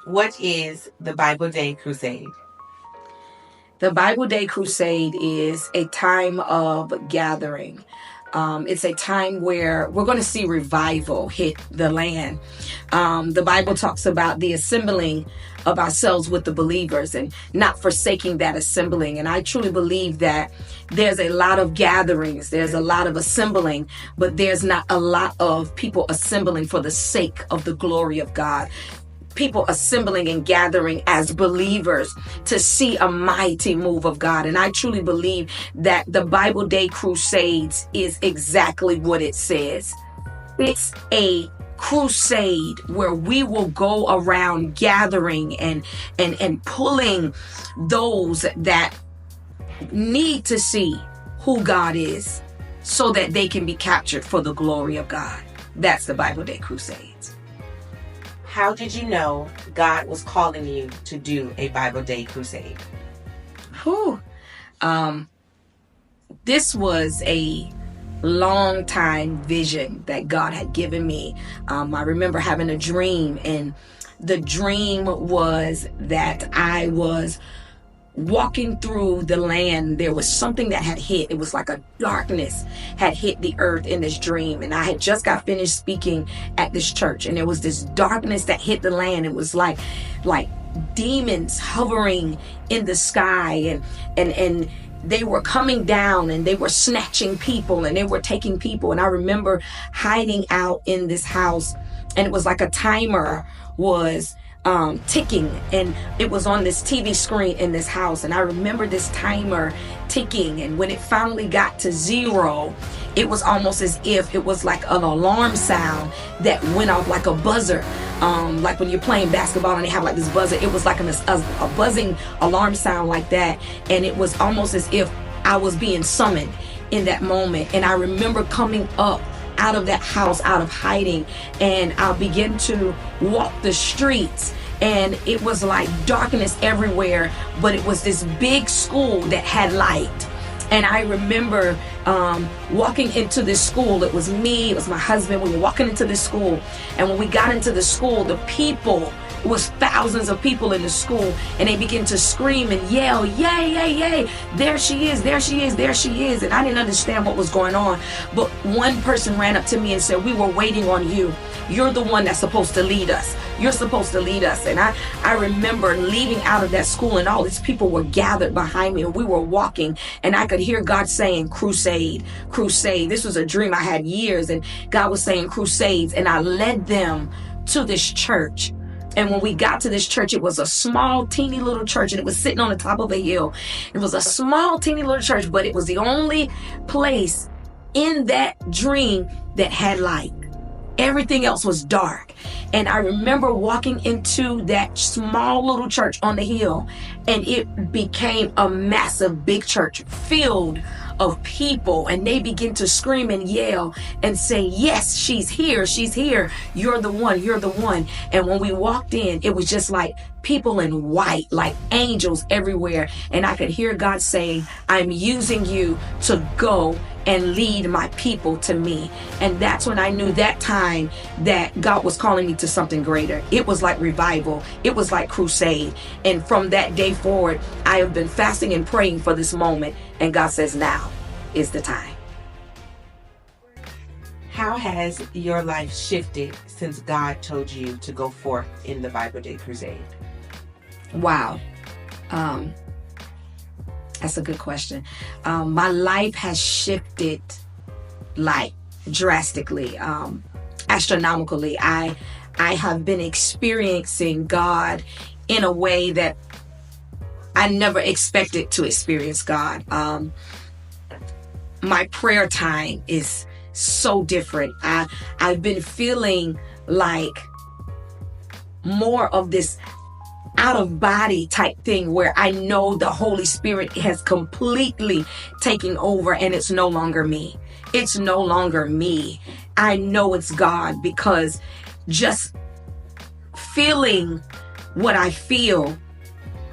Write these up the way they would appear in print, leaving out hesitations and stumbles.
What is the Bible Day Crusade? The Bible Day Crusade is a time of gathering. It's a time where we're going to see revival hit the land. The Bible talks about the assembling of ourselves with the believers and not forsaking that assembling. And I truly believe that there's a lot of gatherings, there's a lot of assembling, but there's not a lot of people assembling for the sake of the glory of God. People assembling and gathering as believers to see a mighty move of God. And I truly believe that the Bible Day Crusades is exactly what it says. It's a crusade where we will go around gathering and pulling those that need to see who God is so that they can be captured for the glory of God. That's the Bible Day Crusades. How did you know God was calling you to do a Bible Day Crusade? Whew. This was a long time vision that God had given me. I remember having a dream, and the dream was that I was walking through the land. There was something that had hit. It was like a darkness had hit the earth in this dream. And I had just got finished speaking at this church, and there was this darkness that hit the land. It was like demons hovering in the sky, and they were coming down, and they were snatching people, and they were taking people. And I remember hiding out in this house, and it was like a timer was ticking, and it was on this TV screen in this house. And I remember this timer ticking, and when it finally got to 0, it was almost as if it was like an alarm sound that went off like a buzzer. Like when you're playing basketball and they have like this buzzer, it was like a buzzing alarm sound like that. And it was almost as if I was being summoned in that moment. And I remember coming up out of that house, out of hiding, and I began to walk the streets, and it was like darkness everywhere, but it was this big school that had light. And I remember walking into this school. It was me, it was my husband. We were walking into this school, and when we got into the school, the people, it was thousands of people in the school, and they began to scream and yell, yay, yay, yay, there she is, there she is, there she is. And I didn't understand what was going on, but one person ran up to me and said, we were waiting on you. You're the one that's supposed to lead us. You're supposed to lead us. And I remember leaving out of that school, and all these people were gathered behind me, and we were walking, and I could hear God saying, crusade, crusade. This was a dream I had years, and God was saying crusades, and I led them to this church. And when we got to this church, it was a small, teeny little church, and it was sitting on the top of a hill. It was a small, teeny little church, but it was the only place in that dream that had light. Everything else was dark. And I remember walking into that small little church on the hill, and it became a massive big church filled of people, and they begin to scream and yell and say, yes, she's here, you're the one, you're the one. And when we walked in, it was just like people in white, like angels everywhere. And I could hear God saying, I'm using you to go and lead my people to me. And that's when I knew that time that God was calling me to something greater. It was like revival. It was like crusade. And from that day forward, I have been fasting and praying for this moment. And God says, now is the time. How has your life shifted since God told you to go forth in the Bible Day Crusade? Wow. That's a good question. My life has shifted like drastically, astronomically. I have been experiencing God in a way that I never expected to experience God. My prayer time is so different. I've been feeling like more of this out of body type thing where I know the Holy Spirit has completely taken over, and it's no longer me. It's no longer me. I know it's God, because just feeling what I feel,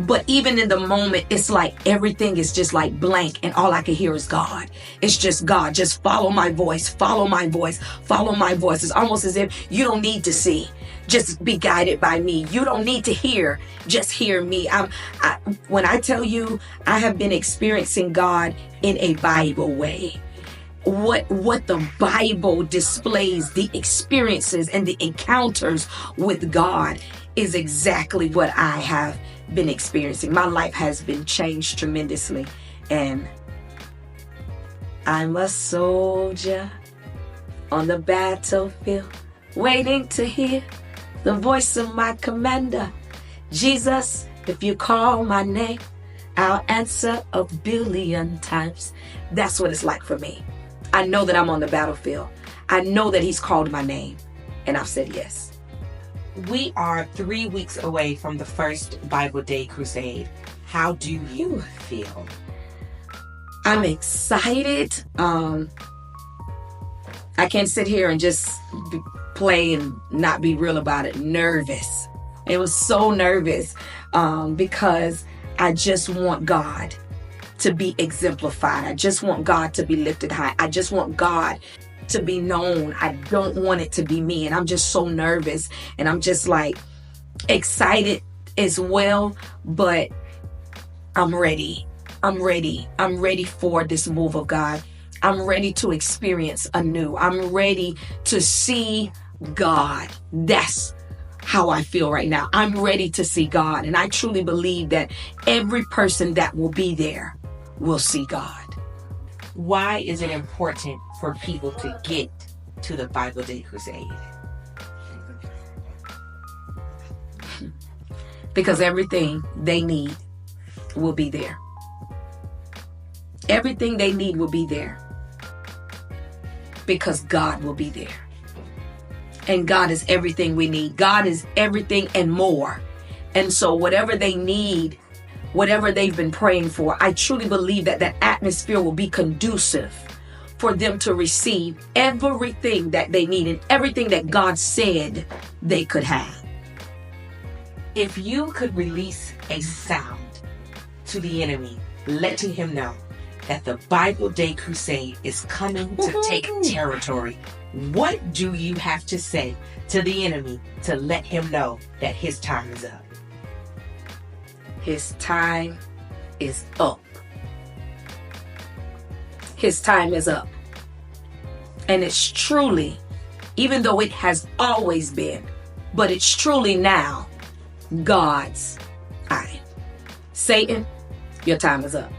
but even in the moment, it's like everything is just like blank, and all I can hear is God. It's just God. Just follow my voice, follow my voice, follow my voice. It's almost as if you don't need to see. just be guided by me. You don't need to hear, just hear me. When I tell you, I have been experiencing God in a Bible way. What the Bible displays, the experiences and the encounters with God, is exactly what I have been experiencing. My life has been changed tremendously, and I'm a soldier on the battlefield, waiting to hear the voice of my commander. Jesus, if you call my name, I'll answer a billion times. That's what it's like for me. I know that I'm on the battlefield. I know that he's called my name, and I've said yes. We are 3 weeks away from the first Bible Day Crusade. How do you feel? I'm excited. I can't sit here and just play and not be real about it. Nervous. It was so nervous because I just want God to be exemplified. I just want God to be lifted high. I just want God to be known. I don't want it to be me. And I'm just so nervous. And I'm just like excited as well. But I'm ready. I'm ready. I'm ready for this move of God. I'm ready to experience anew. I'm ready to see God. That's how I feel right now. I'm ready to see God. And I truly believe that every person that will be there will see God. Why is it important for people to get to the Bible Day Crusade? Because everything they need will be there. Everything they need will be there. Because God will be there. And God is everything we need. God is everything and more. And so whatever they need, whatever they've been praying for, I truly believe that that atmosphere will be conducive for them to receive everything that they need and everything that God said they could have. If you could release a sound to the enemy, letting him know that the Bible Day Crusade is coming to take territory, what do you have to say to the enemy to let him know that his time is up? His time is up. His time is up. And it's truly, even though it has always been, but it's truly now God's time. Satan, your time is up.